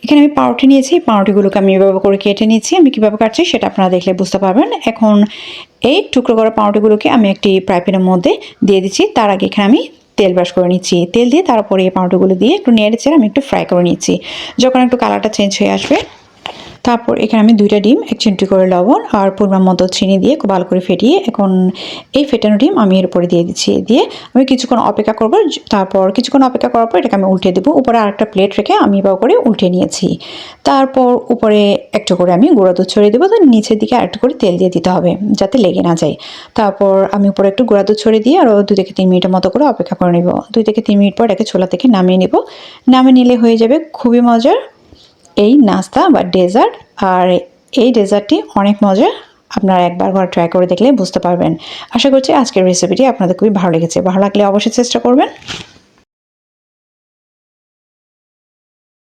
এখানে আমি পাউরুটি নিয়েছি, পাউরুটিগুলোকে আমি এভাবে করে কেটে নিচ্ছি। আমি কীভাবে কাটছি সেটা আপনারা দেখলে বুঝতে পারবেন। এখন এই টুকরো করা পাউরুটিগুলোকে আমি একটি ফ্রাই প্যানের মধ্যে দিয়ে দিচ্ছি। তার আগে এখানে আমি তেল ব্রাশ করে নিচ্ছি। তেল দিয়ে তারপরে এই পাউরুটিগুলো দিয়ে একটু নেড়ে চেড়ে আমি একটু ফ্রাই করে নিচ্ছি। যখন একটু কালারটা চেঞ্জ হয়ে আসবে, তারপর এখানে আমি 2টা ডিম, 1 চিমটি করে লবণ আর পরিমাণ মতো চিনি দিয়ে খুব ভালো করে ফেটিয়ে এখন এই ফেটানো ডিম আমি এর উপরে দিয়ে দিচ্ছি। দিয়ে আমি কিছুক্ষণ অপেক্ষা করব। তারপর কিছুক্ষণ অপেক্ষা করার পর এটাকে আমি উল্টে দেবো। উপরে আরেকটা প্লেট রেখে আমি এভাবে করে উল্টে নিয়েছি। তারপর উপরে একটু করে আমি গুঁড়া দুধ ছড়িয়ে দেবো। তো নিচের দিকে আরেকটু করে তেল দিয়ে দিতে হবে যাতে লেগে না যায়। তারপর আমি উপরে একটু গুঁড়া দুধ ছড়িয়ে দিয়ে আরও 2 থেকে 3 মিনিটের মতো করে অপেক্ষা করে নেব। 2 থেকে 3 মিনিট পর এটাকে চুলা থেকে নামিয়ে নেব। নামিয়ে নিলে হয়ে যাবে খুবই মজার এই নাস্তা বা ডেজার্ট। আর এই ডেজার্টটি অনেক মজার। আপনারা একবার ঘরে ট্রাই করে দেখলে বুঝতে পারবেন। আশা করছি আজকের রেসিপিটি আপনাদের খুবই ভালো লেগেছে। ভালো লাগলে অবশ্যই চেষ্টা করবেন।